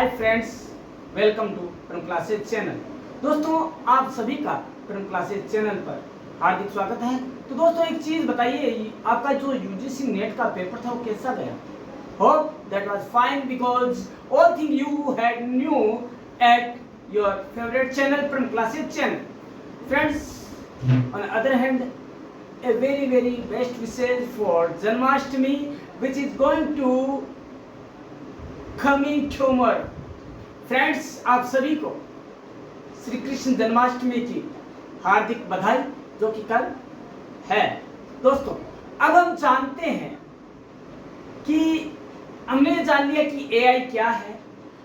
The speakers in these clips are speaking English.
Hi friends, welcome to परम classes channel. दोस्तों, आप सभी का परम क्लासेज चैनल पर हार्दिक स्वागत है। तो दोस्तों, एक चीज़ बताइए, आपका जो यूजीसी नेट का पेपर था वो कैसा गया? Hope that was fine because all thing you had new at your favourite channel Param classes channel. Friends, on the other hand, a very best wishes for Janmashtami, which is going to coming tomorrow। Friends, आप सभी को श्री कृष्ण जन्माष्टमी की हार्दिक बधाई, जो कि कल है। दोस्तों, अब हम जानते हैं कि हमने जान लिया कि एआई क्या है,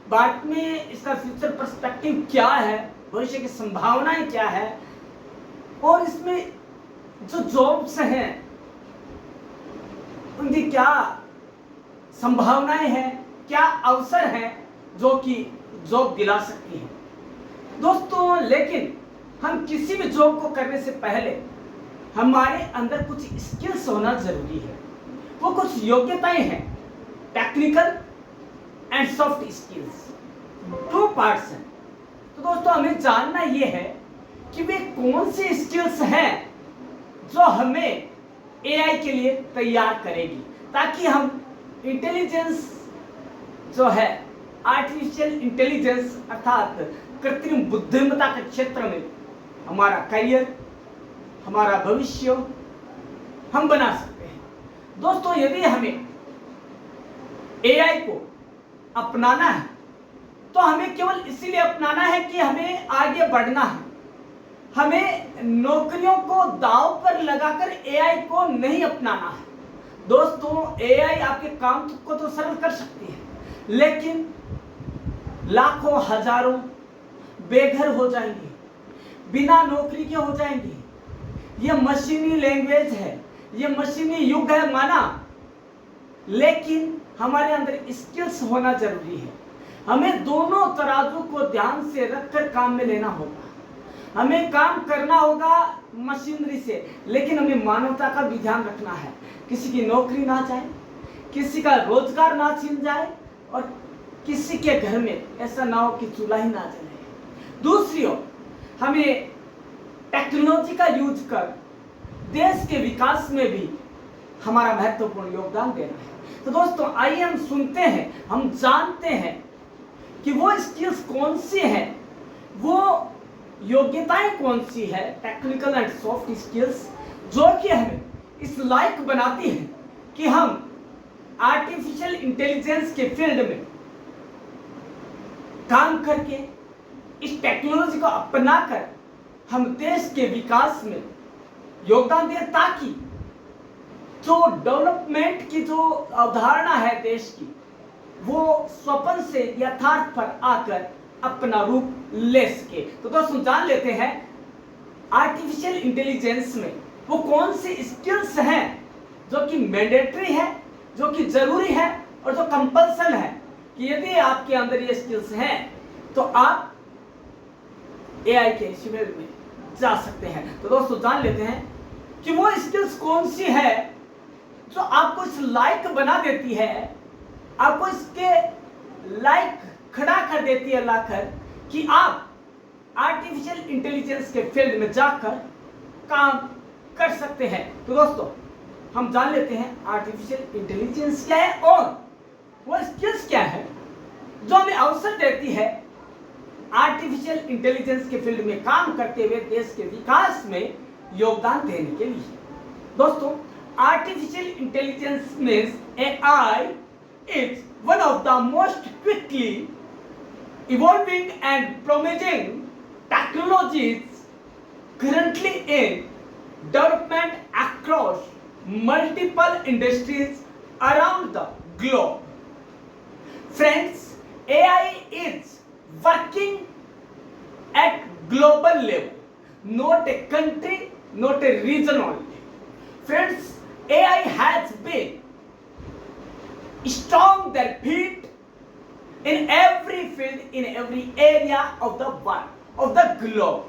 बाद में इसका फ्यूचर पर्सपेक्टिव क्या है, भविष्य की संभावनाएं क्या है, और इसमें जो जॉब्स हैं उनकी क्या संभावनाएं हैं, क्या अवसर हैं जो कि जॉब दिला सकती है। दोस्तों, लेकिन हम किसी भी जॉब को करने से पहले हमारे अंदर कुछ स्किल्स होना जरूरी है। वो कुछ योग्यताएं हैं, technical and soft skills, two parts हैं। तो दोस्तों, हमें जानना ये है कि वे कौन से स्किल्स हैं जो हमें एआई के लिए तैयार करेगी, ताकि हम इंटेलिजेंस जो है, आर्टिफिशियल इंटेलिजेंस अर्थात कृत्रिम बुद्धिमत्ता के क्षेत्र में हमारा करियर, हमारा भविष्य हम बना सकते हैं। दोस्तों, यदि हमें एआई को अपनाना है तो हमें केवल इसीलिए अपनाना है कि हमें आगे बढ़ना है। हमें नौकरियों को दांव पर लगाकर एआई को नहीं अपनाना है। दोस्तों, एआई आपके काम को तो सरल कर सकती है, लेकिन लाखों हजारों बेघर हो जाएंगे, बिना नौकरी के हो जाएंगे। यह मशीनी लैंग्वेज है, यह मशीनी युग है माना, लेकिन हमारे अंदर स्किल्स होना जरूरी है। हमें दोनों तराजू को ध्यान से रखकर काम में लेना होगा। हमें काम करना होगा मशीनरी से, लेकिन हमें मानवता का भी ध्यान रखना है। किसी की नौकरी ना जाए, किसी का रोजगार ना छिन जाए, और किसी के घर में ऐसा ना हो कि चूल्हा ही ना जले। दूसरी ओर, हमें टेक्नोलॉजी का यूज कर देश के विकास में भी हमारा महत्वपूर्ण योगदान देना है। तो दोस्तों, आइए हम सुनते हैं, हम जानते हैं कि वो स्किल्स कौन सी हैं, वो योग्यताएं कौन सी है, टेक्निकल एंड सॉफ्ट स्किल्स, जो कि हमें इस लायक बनाती है कि हम आर्टिफिशियल इंटेलिजेंस के फील्ड में काम करके इस टेक्नोलॉजी को अपनाकर हम देश के विकास में योगदान दें, ताकि जो डेवलपमेंट की जो अवधारणा है देश की, वो स्वप्न से यथार्थ पर आकर अपना रूप ले सके। तो दोस्तों, जान लेते हैं आर्टिफिशियल इंटेलिजेंस में वो कौन सी स्किल्स हैं जो कि मैंडेटरी है, जो कि जरूरी है, और जो कंपल्सन है कि यदि आपके अंदर ये स्किल्स हैं तो आप एआई के फील्ड में जा सकते हैं। तो दोस्तों, जान लेते हैं कि वो स्किल्स कौन सी है जो आपको इस लायक बना देती है, आपको इसके लायक खड़ा कर देती है लाकर, कि आप आर्टिफिशियल इंटेलिजेंस के फील्ड में जाकर काम कर सकते हैं। तो दोस्तों, हम जान लेते हैं आर्टिफिशियल इंटेलिजेंस क्या है और वो स्किल्स क्या है जो हमें अवसर देती है आर्टिफिशियल इंटेलिजेंस के फील्ड में काम करते हुए देश के विकास में योगदान देने के लिए। दोस्तों, artificial intelligence means AI is one of the most quickly evolving and promising technologies currently in development across multiple industries around the globe. Friends, AI is working at global level, not a country, not a region only. Friends, AI has been strong their feet in every field, in every area of the world, of the globe.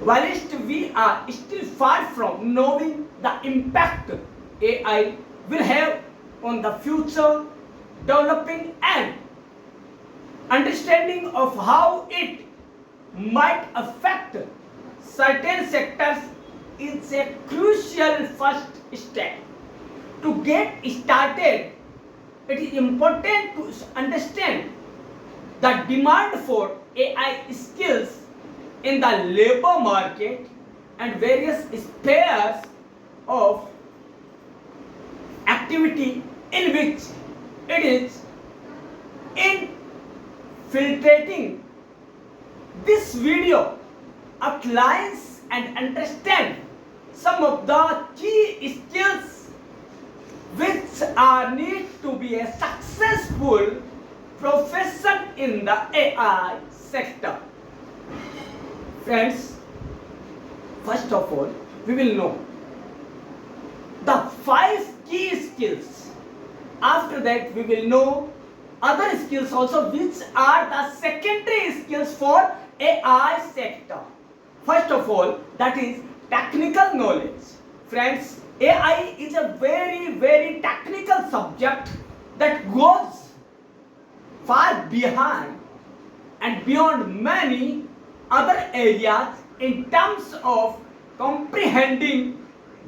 Whilst we are still far from knowing the impact AI will have on the future developing and understanding of how it might affect certain sectors is a crucial first step. To get started, it is important to understand the demand for AI skills in the labor market and various spheres of activity in which it is infiltrating. This video outlines and understand some of the key skills which are need to be a successful profession in the AI sector. Friends, first of all, we will know the 5 key skills. After that, we will know other skills also, which are the secondary skills for AI sector. First of all, that is technical knowledge. Friends, AI is a very technical subject that goes far behind and beyond many other areas in terms of comprehending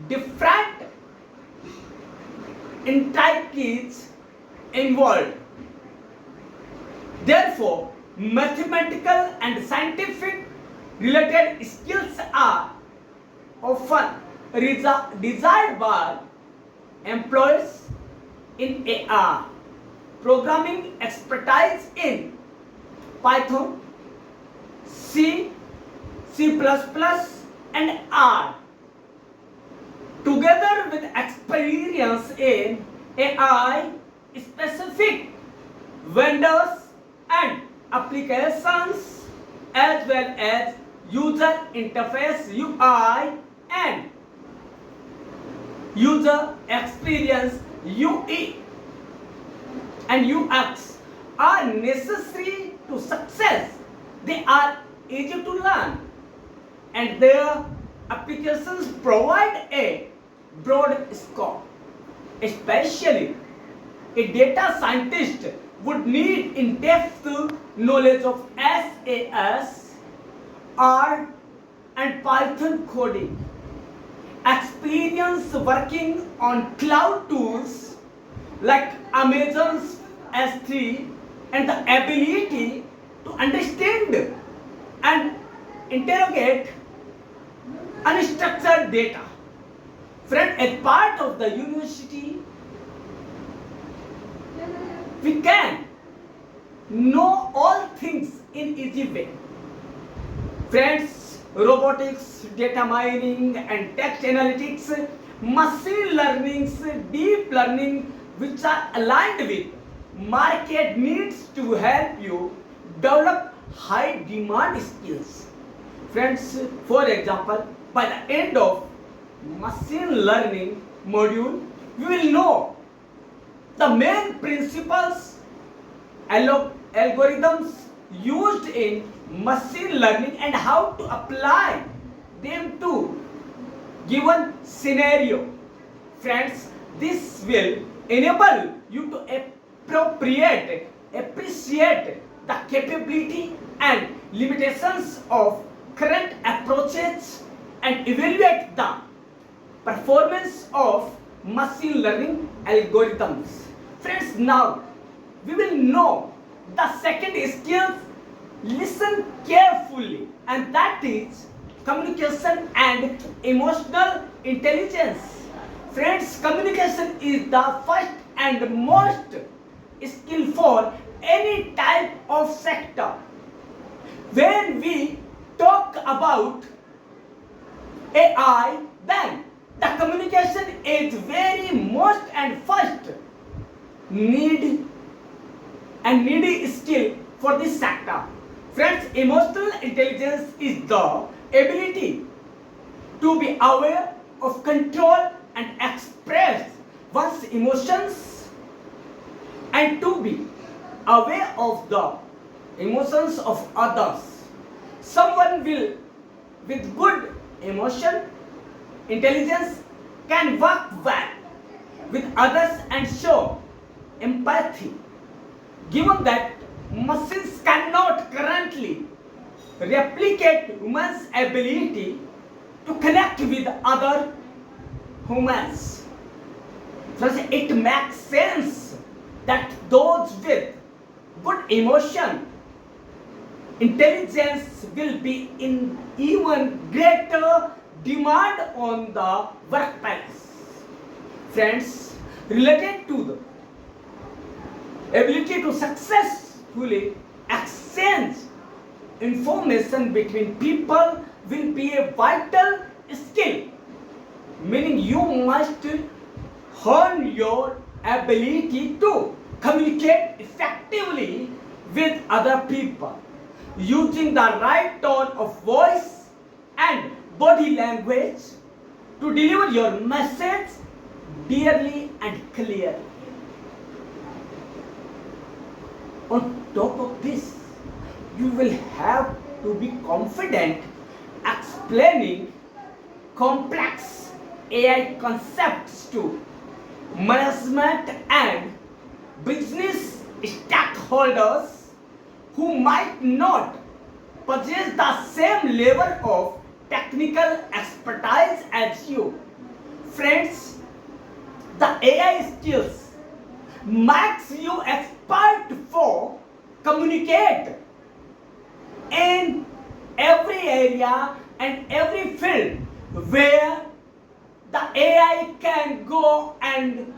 different entities involved. Therefore, mathematical and scientific related skills are often desired by employees in AI. Programming expertise in Python, C, C++, and R, together with experience in AI specific vendors and applications, as well as user interface UI and user experience UE and UX are necessary to success. They are easy to learn and their applications provide a broad scope. Especially a data scientist would need in-depth knowledge of SAS, R and Python coding, experience working on cloud tools like Amazon's S3, and the ability to understand and interrogate unstructured data. Friend, as part of the university, we can know all things in easy way. Friends, robotics, data mining and text analytics, machine learning, deep learning, which are aligned with market needs to help you develop high demand skills. Friends, for example, by the end of machine learning module, we will know the main principles, algorithms used in machine learning and how to apply them to given scenario. Friends, this will enable you to appreciate the capability and limitations of current approaches and evaluate the performance of machine learning algorithms. Friends, now we will know the second skill. Listen carefully, and that is communication and emotional intelligence. Friends, communication is the first and most skill for any type of sector. When we talk about AI, then the communication is very most and first needy skill for this sector. Friends, emotional intelligence is the ability to be aware of, control and express one's emotions and to be aware of the emotions of others. Someone will with good emotion intelligence can work well with others and show empathy. Given that machines cannot currently replicate humans' ability to connect with other humans. Thus, it makes sense that those with good emotion intelligence will be in even greater demand on the workplace. Friends, related to the ability to successfully exchange information between people will be a vital skill, meaning you must hone your ability to communicate effectively with other people using the right tone of voice and body language to deliver your message clearly and clearly. On top of this, you will have to be confident explaining complex AI concepts to management and business stakeholders who might not possess the same level of technical expertise as you. Friends, the AI skills makes you expert for communicate in every area and every field where the AI can go and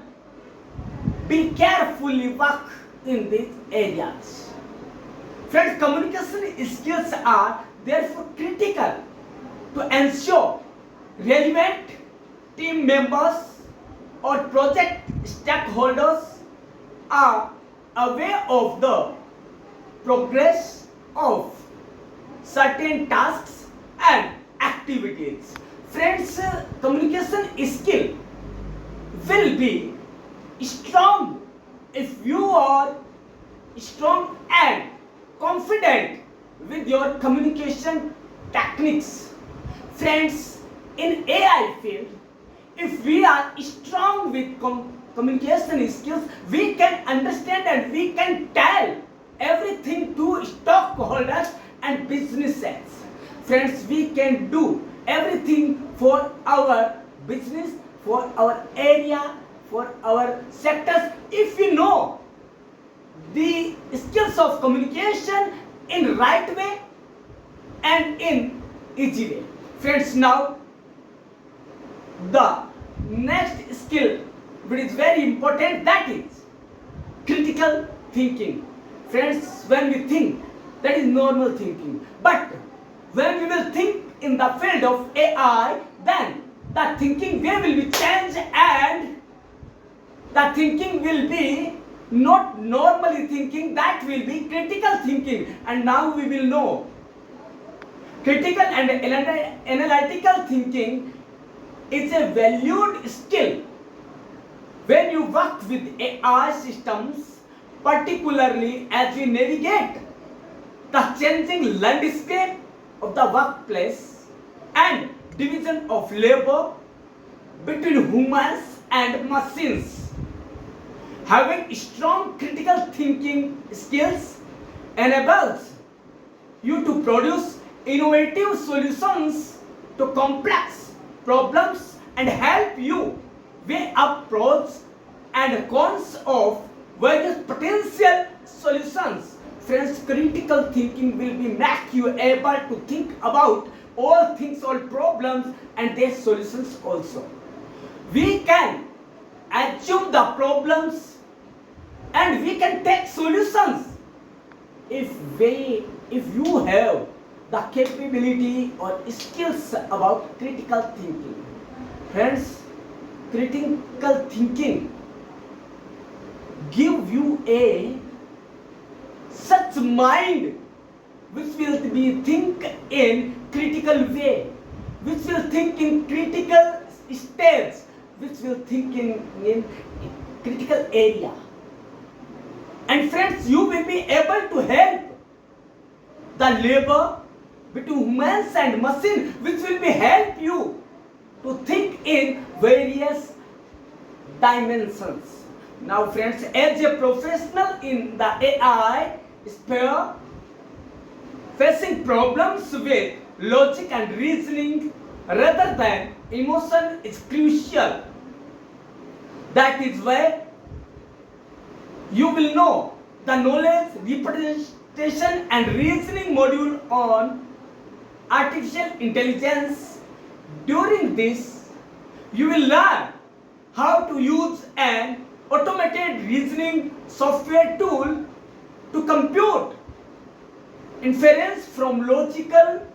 be carefully work in these areas. Friends, communication skills are therefore critical to ensure relevant team members or project stakeholders are aware of the progress of certain tasks and activities. Friends, communication skill will be strong if you are strong and confident with your communication techniques. Friends, in AI field, if we are strong with communication skills, we can understand and we can tell everything to stockholders and businesses. Friends, we can do everything for our business, for our area, for our sectors if we know the skills of communication in right way and in easy way. Friends, now the next skill which is very important, that is critical thinking. Friends, when we think, that is normal thinking, but when we will think in the field of AI, then the thinking way will be changed and the thinking will be not normally thinking, that will be critical thinking. And now we will know critical and analytical thinking is a valued skill when you work with AI systems, particularly as we navigate the changing landscape of the workplace and division of labor between humans and machines. Having strong critical thinking skills enables you to produce innovative solutions to complex problems and help you weigh up pros and cons of various potential solutions. Friends, critical thinking will be make you able to think about all things, all problems and their solutions also. We can assume the problems and we can take solutions if you have the capability or skills about critical thinking. Friends, critical thinking give you a such mind which will be think in critical way, which will think in critical stage, which will think in critical area. And friends, you will be able to help the labor between humans and machine, which will be help you to think in various dimensions. Now friends, as a professional in the AI sphere, facing problems with logic and reasoning rather than emotion is crucial. That is why you will know the knowledge, representation and reasoning module on artificial intelligence. During this, you will learn how to use an automated reasoning software tool to compute inference from logical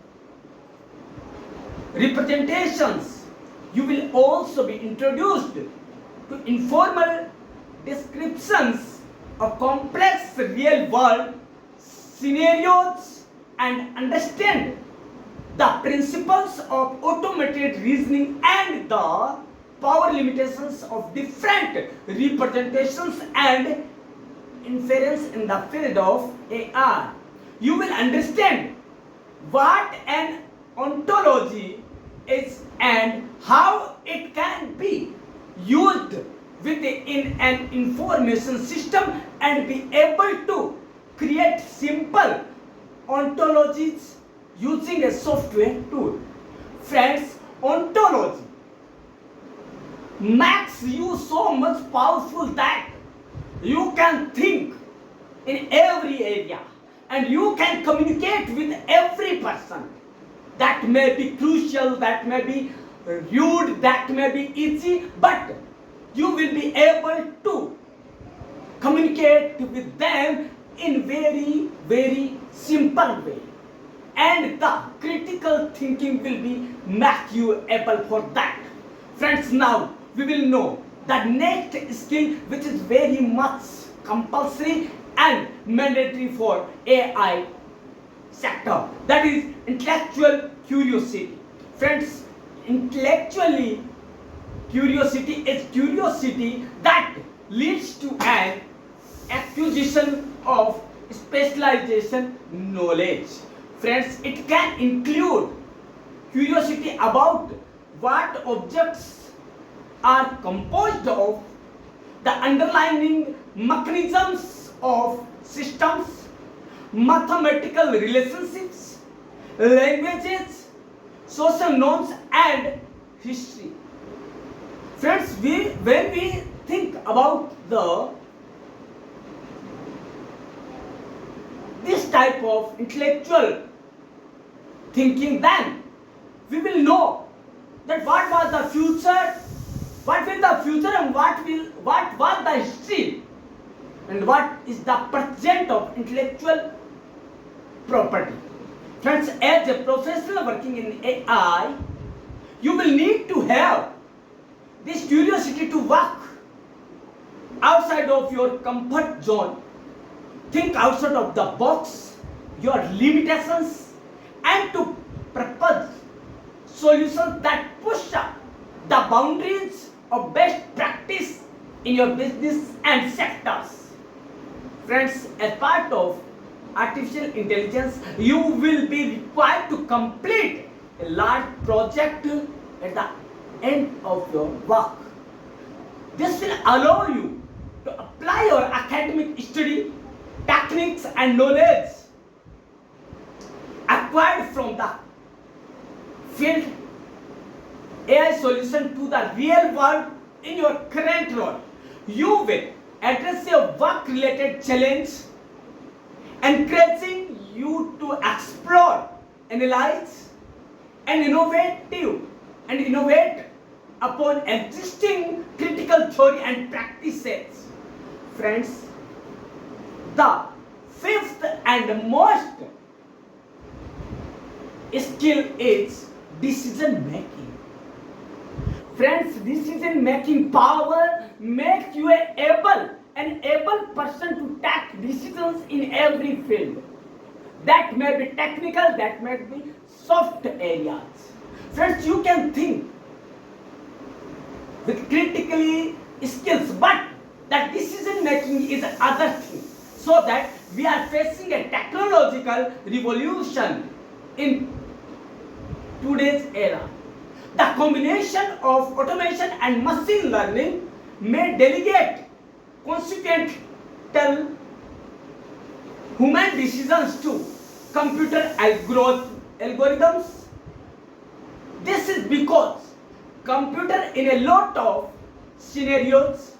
representations. You will also be introduced to informal descriptions of complex real-world scenarios and understand the principles of automated reasoning and the power limitations of different representations and inference in the field of AI. You will understand what an ontology is and how it can be used within an information system and be able to create simple ontologies using a software tool. Friends, ontology makes you so much powerful that you can think in every area and you can communicate with every person. That may be crucial, that may be rude, that may be easy, but you will be able to communicate with them in very simple way, and the critical thinking will be make you able for that. Friends, now we will know the next skill which is very much compulsory and mandatory for AI sector, that is intellectual curiosity. Friends, intellectually curiosity is curiosity that leads to an acquisition of specialization knowledge. Friends, it can include curiosity about what objects are composed of, the underlying mechanisms of systems, mathematical relationships, languages, social norms and history. Friends, when we think about this type of intellectual thinking, then we will know that what was the future, what will the future, and what was the history, and what is the present of intellectual property. Friends, as a professional working in AI, you will need to have this curiosity to work outside of your comfort zone, think outside of the box, your limitations, and to propose solutions that push up the boundaries of best practice in your business and sectors. Friends, as part of artificial intelligence, you will be required to complete a large project at the end of your work. This will allow you to apply your academic study, techniques and knowledge acquired from the field AI solution to the real world in your current role. You will address your work-related challenge, encouraging you to explore, analyze, and innovate upon existing critical theory and practices. Friends, the fifth and most skill is decision making. Friends, decision making power makes you an able person to take decisions in every field. That may be technical, that may be soft areas. Friends, you can think with critically skills, but that decision making is other thing. So that we are facing a technological revolution in today's era. The combination of automation and machine learning may delegate consequential human decisions to computer algorithms. This is because computer in a lot of scenarios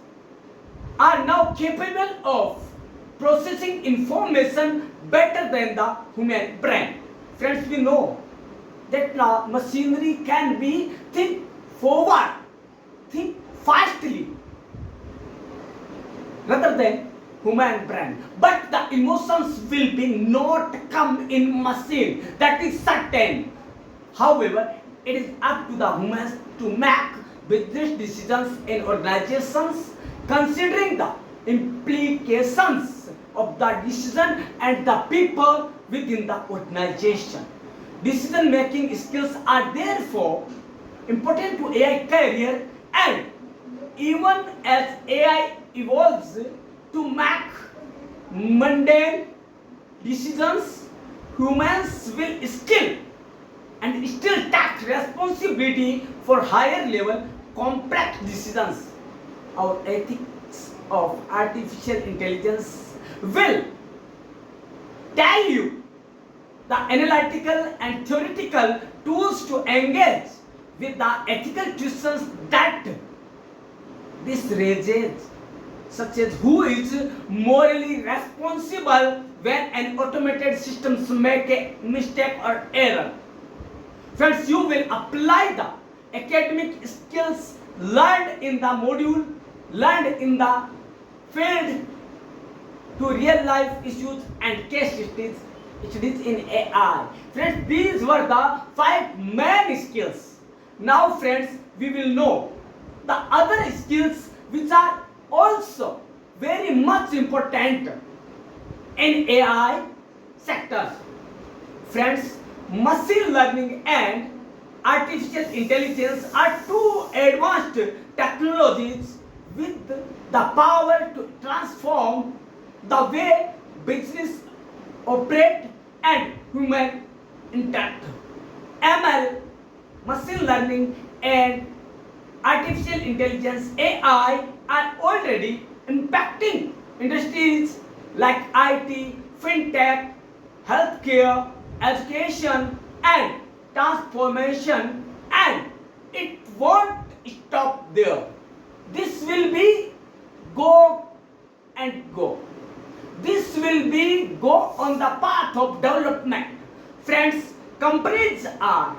are now capable of processing information better than the human brain. Friends, we know that now machinery can be think forward, think fastly rather than human brain. But the emotions will be not come in machine. That is certain. However, it is up to the humans to make business decisions in organizations considering the implications of the decision and the people within the organization. Decision making skills are therefore important to AI career, and even as AI evolves to make mundane decisions, humans will still take responsibility for higher level complex decisions. Our ethics of artificial intelligence will tell you the analytical and theoretical tools to engage with the ethical questions that this raises, such as who is morally responsible when an automated system make a mistake or error. Friends, you will apply the academic skills learned in the module, learned in the field to real life issues and case studies in AI. Friends, these were the 5 main skills. Now friends, we will know the other skills which are also very much important in AI sectors. Friends, machine learning and artificial intelligence are two advanced technologies with the power to transform the way business operate and human interact. ML, machine learning and artificial intelligence AI are already impacting industries like IT, fintech, healthcare, education and transformation, and it won't stop there. This will be go and go. This will be go on the path of development. Friends, companies are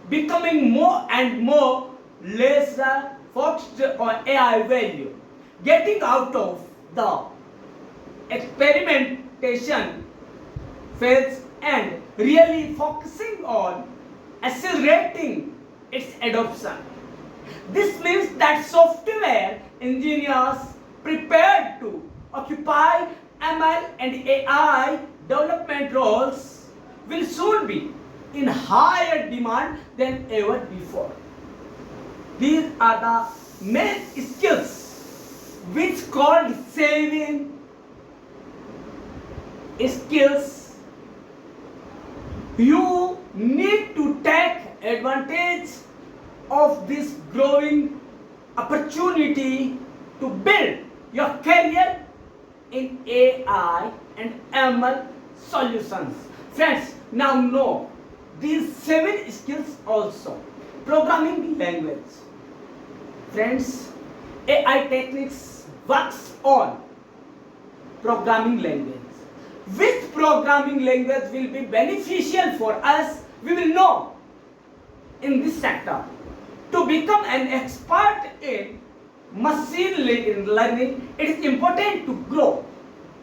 becoming more and more laser focused on AI value, getting out of the experimentation phase and really focusing on accelerating its adoption. This means that software engineers prepared to occupy ML and AI development roles will soon be in higher demand than ever before. These are the main skills which called saving skills. You need to take advantage of this growing opportunity to build your career in AI and ML solutions. Friends, now know these 7 skills also. Programming language. Friends, AI techniques works on programming language. Which programming language will be beneficial for us, we will know in this sector. To become an expert in machine learning, it is important to grow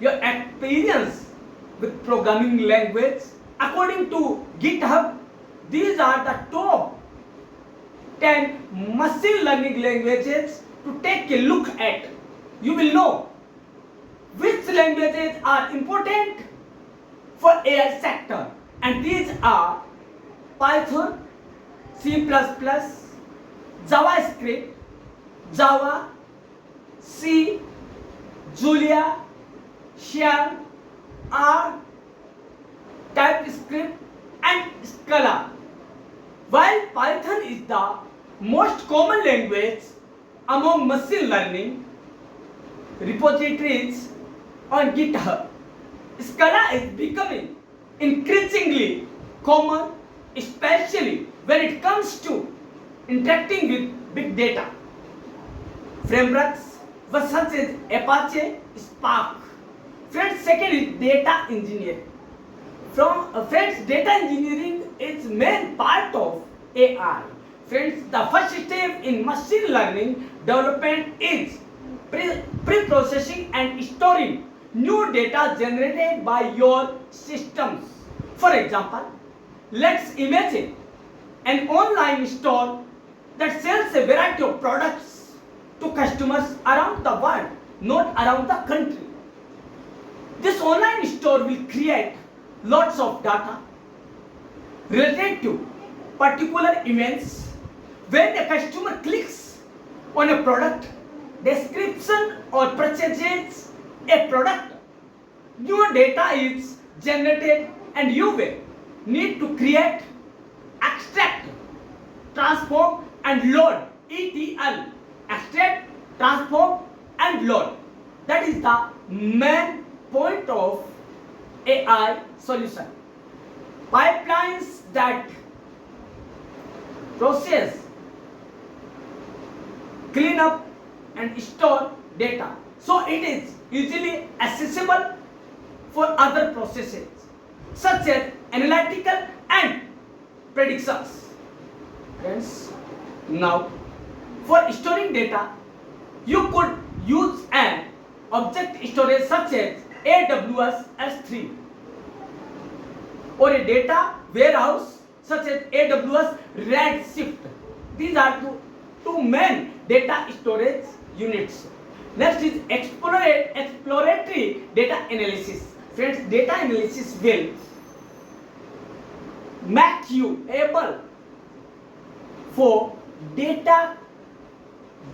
your experience with programming language. According to GitHub, these are the top 10 machine learning languages to take a look at. You will know which languages are important for AI sector, and these are Python, C++, JavaScript, Java, C, Julia, Shell, R, TypeScript and Scala. While Python is the most common language among machine learning repositories on GitHub, Scala is becoming increasingly common, especially when it comes to interacting with big data. Frameworks such as Apache Spark. Friends, second is data engineering. Friends, data engineering is main part of AI. Friends, the first step in machine learning development is pre-processing and storing new data generated by your systems. For example, let's imagine an online store that sells a variety of products to customers around the world, not around the country. This online store will create lots of data related to particular events. When a customer clicks on a product description or purchases a product, new data is generated and you will need to create, extract, transform and load ETL. Extract, transform and load. That is the main point of AI solution. Pipelines that process, clean up and store data so it is easily accessible for other processes such as analytical and predictions. Friends, now for storing data you could use an object storage such as AWS S3 or a data warehouse such as AWS Redshift. These are two main data storage units. Next is exploratory data analysis. Friends, data analysis will make you able for data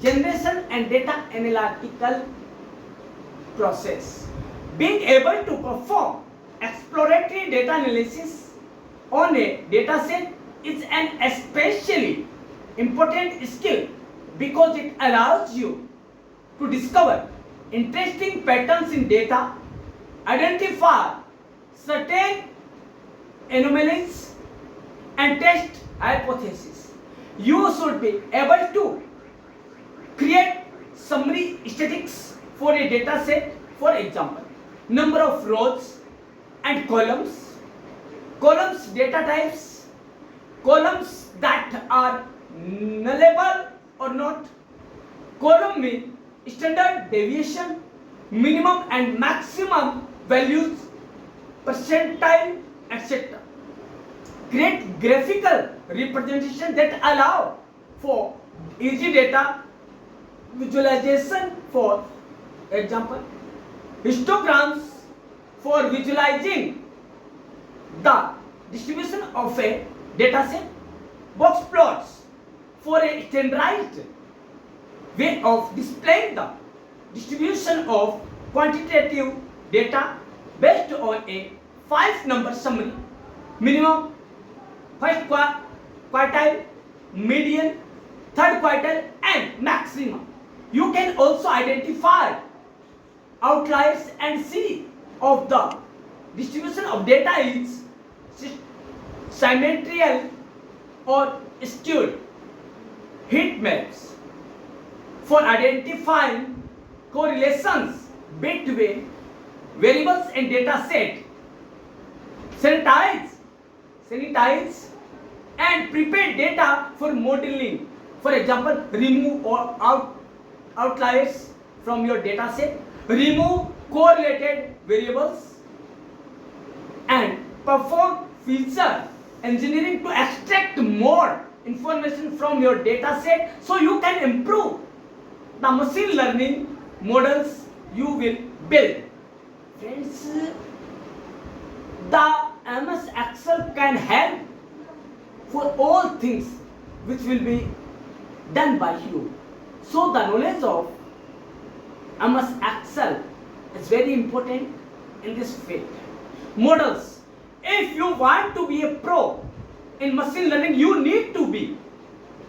generation and data analytical process. Being able to perform exploratory data analysis on a data set is an especially important skill because it allows you to discover interesting patterns in data, identify certain anomalies and test hypotheses. You should be able to create summary statistics for a data set. For example, number of rows and columns, columns data types, columns that are nullable or not, column mean, standard deviation, minimum and maximum values, percentile, etc. Create graphical representation that allow for easy data visualization. For example, histograms for visualizing the distribution of a data set, box plots for a standardized way of displaying the distribution of quantitative data based on a 5-number summary, minimum, first quartile, median, third quartile and maximum. You can also identify outliers and see if the distribution of data is symmetrical or skewed. Heat maps for identifying correlations between variables and data set. Sanitize and prepare data for modeling. For example, remove or outliers from your data set, remove correlated variables and perform feature engineering to extract more information from your data set so you can improve the machine learning models you will build. Friends, the MS Excel can help for all things which will be done by you. So the knowledge of MS Excel is very important in this field. Models. If you want to be a pro in machine learning, you need to be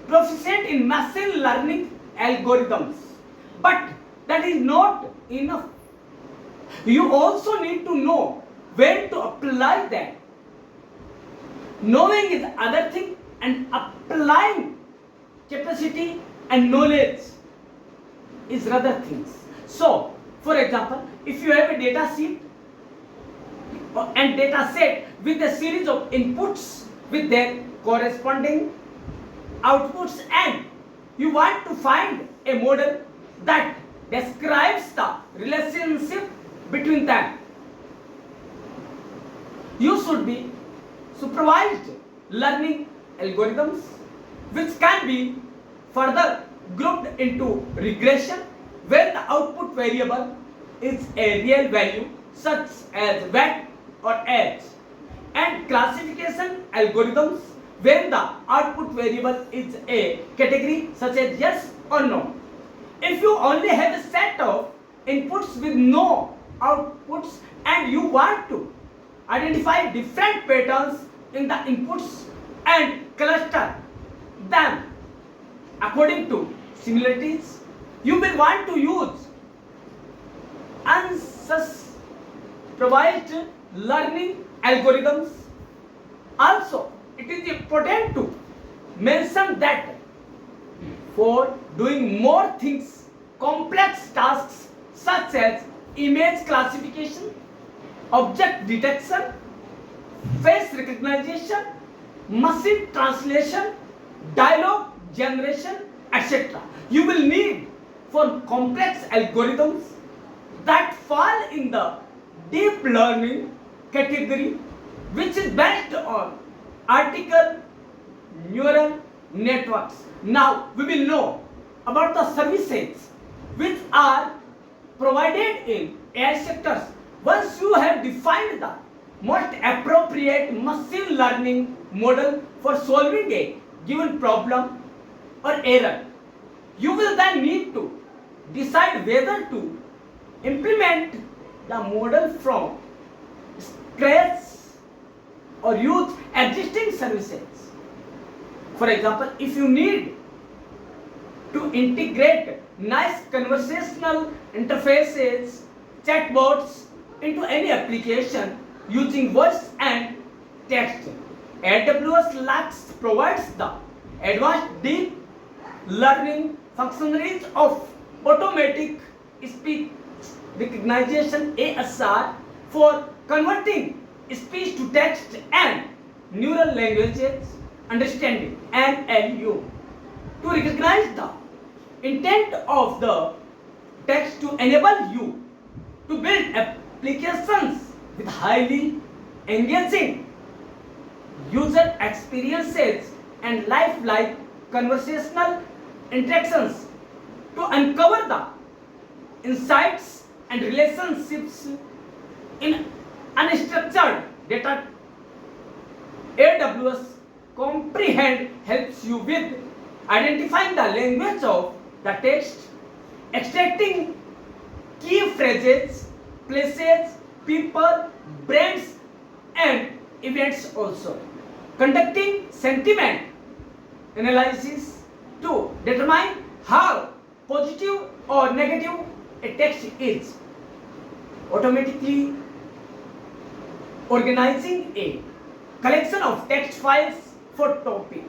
proficient in machine learning algorithms. But that is not enough. You also need to know when to apply that. Knowing is other thing and applying capacity and knowledge is other things. So, for example, if you have a data sheet and data set with a series of inputs with their corresponding outputs, and you want to find a model that describes the relationship between them, you should be supervised learning algorithms, which can be further grouped into regression when the output variable is a real value such as weight or age, and classification algorithms when the output variable is a category such as yes or no. If you only have a set of inputs with no outputs and you want to identify different patterns in the inputs and cluster them according to similarities, you will want to use unsupervised learning algorithms. Also, it is important to mention that for doing more things, complex tasks such as image classification, object detection, face recognition, machine translation, dialogue generation, etc., you will need for complex algorithms that fall in the deep learning category, which is based on artificial neural networks. Now we will know about the services which are provided in AI sectors. Once you have defined the most appropriate machine learning model for solving a given problem or error, you will then need to decide whether to implement the model from scratch or use existing services. For example, if you need to integrate nice conversational interfaces, chatbots into any application using voice and text, AWS Lux provides the advanced deep learning functionalities of automatic speech recognition ASR for converting speech to text and neural languages understanding NLU to recognize the intent of the text to enable you to build applications with highly engaging user experiences and lifelike conversational interactions to uncover the insights and relationships in unstructured data. AWS Comprehend helps you with identifying the language of the text, extracting key phrases, places, people, brands, and events, also conducting sentiment analysis to determine how positive or negative a text is, automatically organizing a collection of text files for topic.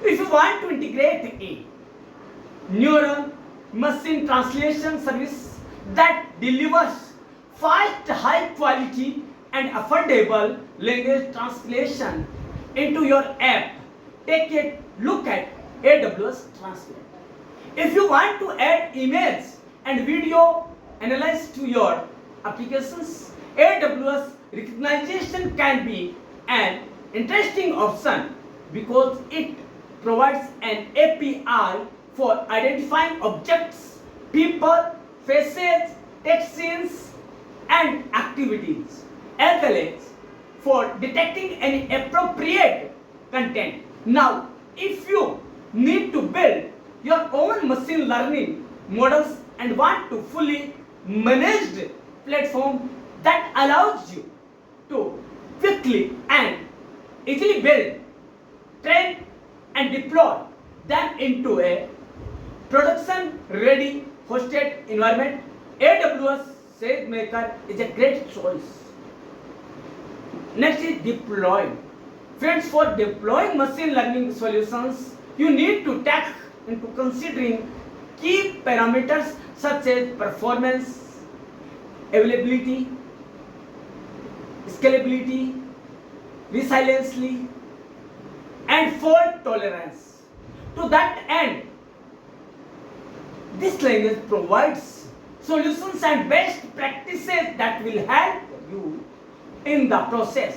If you want to integrate a neural machine translation service that delivers fast, high quality and affordable language translation into your app, take a look at AWS Translate. If you want to add image and video analysis to your applications, AWS Recognition can be an interesting option because it provides an API for identifying objects, people, faces, text scenes, and activities, as well as for detecting any appropriate content. Now, if you need to build your own machine learning models and want to fully managed platform that allows you to quickly and easily build, train, and deploy them into a production ready hosted environment, AWS SageMaker is a great choice. Next is deploying. Friends, for deploying machine learning solutions, you need to take into considering key parameters such as performance, availability, scalability, resiliency, and fault tolerance. To that end, this language provides solutions and best practices that will help you in the process.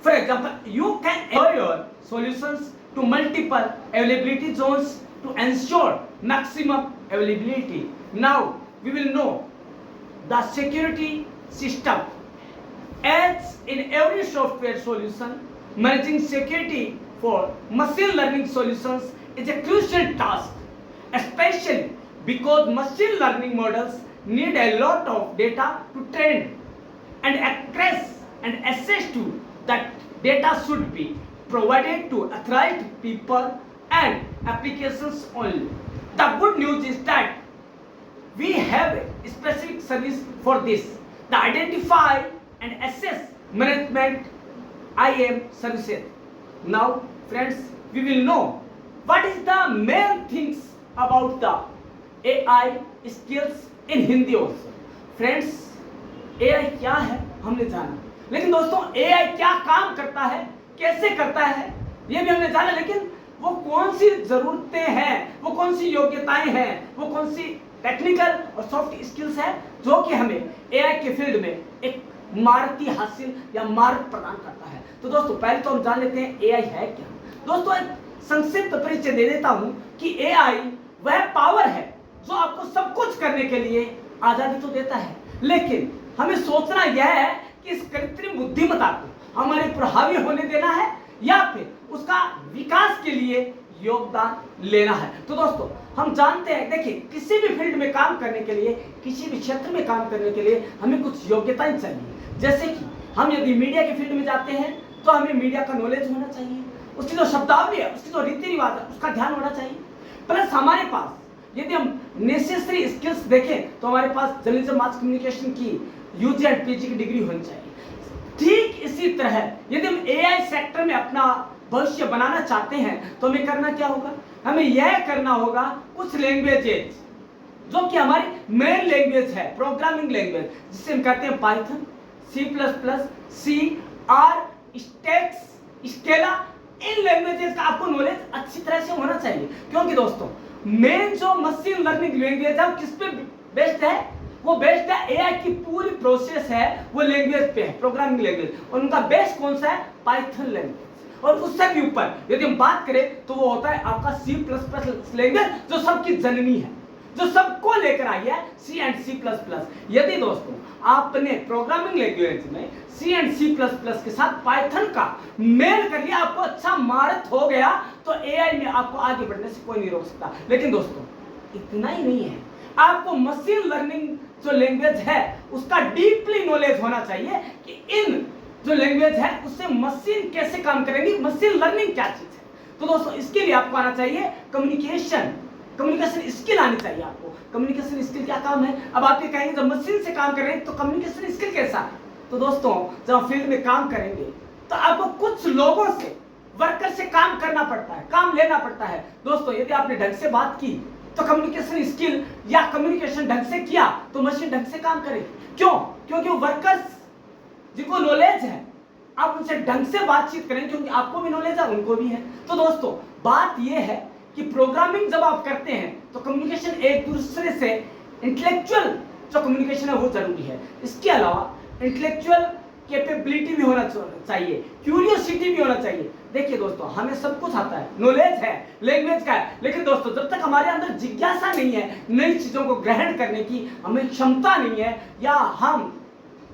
For example, you can apply your solutions to multiple availability zones to ensure maximum availability. Now we will know the security system. As in every software solution, managing security for machine learning solutions is a crucial task, especially because machine learning models need a lot of data to train and access and access to that data should be provided to authorized people and applications only. The good news is that we have a specific service for this, the Identify and Access Management IAM services. Now friends, we will know what is the main things about the AI skills in Hindi also. Friends, AI क्या है हमने जाना, लेकिन दोस्तों AI क्या काम करता है, कैसे करता है, ये भी हमने जाना, लेकिन वो कौन सी जरूरतें हैं, वो कौन सी योग्यताएं हैं, वो कौन सी टेक्निकल और सॉफ्ट स्किल्स है जो कि हमें AI के फील्ड में एक महारती हासिल या मार्ग प्रदान करता है। तो दोस्तों पहले तो हम जान लेते हैं AI है क्या। दोस्तों एक संक्षिप्त परिचय दे देता हूं कि AI वह पावर है जो आपको सब कुछ करने के लिए आजादी तो देता है, लेकिन हमें सोचना यह है कि इस कृत्रिम बुद्धिमत्ता को हमारे प्रभावी होने देना है या फिर उसका विकास के लिए योगदान लेना है। तो दोस्तों हम जानते हैं, देखिए किसी भी फील्ड में काम करने के लिए, किसी भी क्षेत्र में काम करने के लिए हमें कुछ योग्यताएं चाहिए। जैसे कि हम यदि मीडिया के फील्ड में जाते हैं तो हमें मीडिया का नॉलेज होना चाहिए, उसकी जो शब्दावली है, उसकी जो रीति रिवाज है, उसका ध्यान होना चाहिए। प्लस हमारे पास यदि हम नेसेसरी स्किल्स देखें तो हमारे पास जर्नलिज्म मास कम्युनिकेशन की यूजी एंड पीजी की डिग्री होनी चाहिए। ठीक इसी तरह यदि हम एआई सेक्टर में अपना भविष्य बनाना चाहते हैं तो हमें करना क्या होगा, हमें यह करना होगा कुछ लैंग्वेजेज जो कि हमारी मेन लैंग्वेज है, प्रोग्रामिंग लैंग्वेज, जिसे हम कहते हैं Python, C++, C, R, stacks, Scala. इन लैंग्वेजेस का आपको नॉलेज अच्छी तरह से होना चाहिए, क्योंकि दोस्तों मेन जो मशीन लर्निंग लैंग्वेज है वो किस पे बेस्ड है, वो बेस्ड है एआई की पूरी प्रोसेस है वो लैंग्वेज पे है, प्रोग्रामिंग लैंग्वेज। और उनका बेस कौन सा है, पाइथन लैंग्वेज। और उससे भी ऊपर यदि हम बात करें तो वो होता है आपका C++ लैंग्वेज, जो सबकी जननी है, जो सबको लेकर आई है, C एंड C++। यदि दोस्तों आपने प्रोग्रामिंग लैंग्वेज में C एंड C++ के साथ पाइथन का मेल कर लिया, आपको अच्छा महारत हो गया, तो एआई में आपको आगे बढ़ने से कोई नहीं रोक सकता। लेकिन दोस्तों इतना ही नहीं है, आपको मशीन लर्निंग जो लैंग्वेज है उसका डीपली नॉलेज होना चाहिए कि इन जो लैंग्वेज है उससे मशीन कैसे काम करेंगी, मशीन लर्निंग क्या चीज है। तो दोस्तों इसके लिए आपको आना चाहिए कम्युनिकेशन स्किल आनी चाहिए आपको। कम्युनिकेशन स्किल क्या काम है, अब आप ये कहेंगे जब मशीन से काम कर रहे हैं तो कम्युनिकेशन स्किल कैसा है। तो दोस्तों जब फील्ड में काम करेंगे तो आपको कुछ लोगों से, वर्कर से काम करना पड़ता है, काम लेना पड़ता है। दोस्तों यदि आपने ढंग से बात की तो कम्युनिकेशन स्किल या कम्युनिकेशन ढंग से किया तो मशीन ढंग से काम करेगी। क्यों? क्योंकि वो वर्कर्स जिनको नॉलेज है आप उनसे ढंग से बातचीत करें, क्योंकि आपको भी नॉलेज है, उनको भी है। तो दोस्तों बात यह है कि प्रोग्रामिंग जब आप करते हैं तो कम्युनिकेशन एक दूसरे से, इंटेलेक्चुअल जो कम्युनिकेशन है वो जरूरी है। इसके अलावा इंटेलेक्चुअल कैपेबिलिटी भी होना चाहिए, क्यूरियोसिटी भी होना चाहिए। देखिए दोस्तों हमें सब कुछ आता है, नॉलेज है, लैंग्वेज का है, लेकिन दोस्तों जब तक हमारे अंदर जिज्ञासा नहीं है, नई चीजों को ग्रहण करने की हमें क्षमता नहीं है, या हम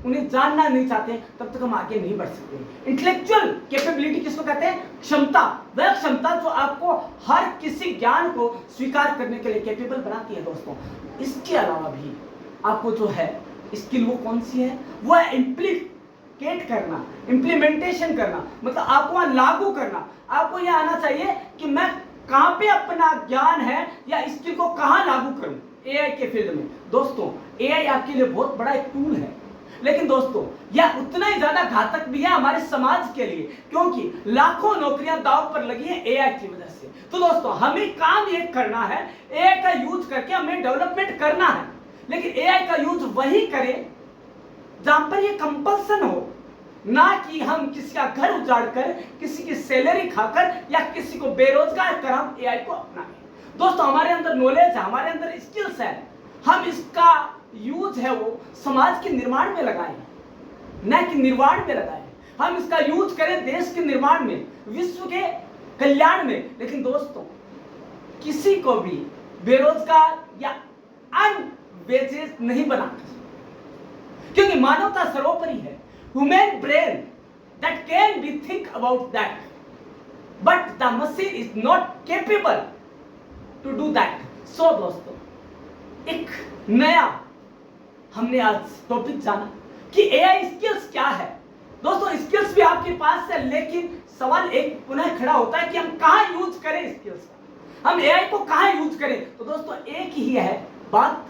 उन्हें जानना नहीं चाहते, तब तक हम आगे नहीं बढ़ सकते। इंटेलेक्चुअल कैपेबिलिटी किसको कहते हैं, क्षमता, वह क्षमता जो आपको हर किसी ज्ञान को स्वीकार करने के लिए कैपेबल बनाती है। दोस्तों इसके अलावा भी आपको जो है स्किल वो कौन सी है, वो है इम्प्लीकेट करना, इम्प्लीमेंटेशन करना, मतलब आपको वहां लागू करना। आपको यह आना चाहिए कि मैं कहां पे अपना ज्ञान है या स्किल को कहां लागू करूं। एआई के फील्ड में। दोस्तों एआई आपके लिए बहुत बड़ा एक टूल है, लेकिन दोस्तों यह उतना ही ज्यादा घातक भी है हमारे समाज के लिए, क्योंकि लाखों नौकरियां दांव पर लगी हैं एआई की वजह से। तो दोस्तों हमें काम ये करना है, एआई का यूज करके हमें डेवलपमेंट करना है, लेकिन एआई का यूज वही करें जहां पर ये कंपल्सन हो, ना कि हम किसी का घर उजाड़ कर, किसी की सैलरी खाकर या किसी को बेरोजगार कर हम एआई को अपनाएं। दोस्तों हमारे अंदर नॉलेज है, हमारे अंदर स्किल्स है, हम इसका यूज है वो समाज के निर्माण में लगाएं, न कि निर्माण में लगाएं। हम इसका यूज करें देश के निर्माण में, विश्व के कल्याण में, लेकिन दोस्तों किसी को भी बेरोजगार या अनवेजेस नहीं बनाकर, क्योंकि मानवता सर्वोपरि है। Human brain that can be think about that, but the machine is not capable to do that. So दोस्तों एक नया हमने आज टॉपिक जाना कि एआई स्किल्स क्या है। दोस्तों स्किल्स भी आपके पास है, लेकिन सवाल एक पुनः खड़ा होता है कि हम कहां यूज करें स्किल्स का, हम एआई को कहां यूज करें। तो दोस्तों एक ही है बात,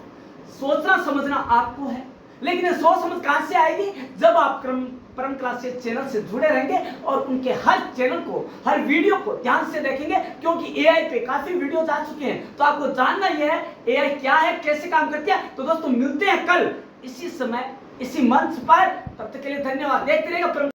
सोचना समझना आपको है, लेकिन ये सोच समझ कहां से आएगी, जब आप परम क्लासेस चैनल से जुड़े रहेंगे और उनके हर चैनल को, हर वीडियो को ध्यान से देखेंगे, क्योंकि एआई पे काफी वीडियोस आ चुके हैं। तो आपको जानना यह है एआई क्या है, कैसे काम करती है। तो दोस्तों मिलते हैं कल इसी समय इसी मंच पर, तब तक के लिए धन्यवाद। देखते रहिएगा परम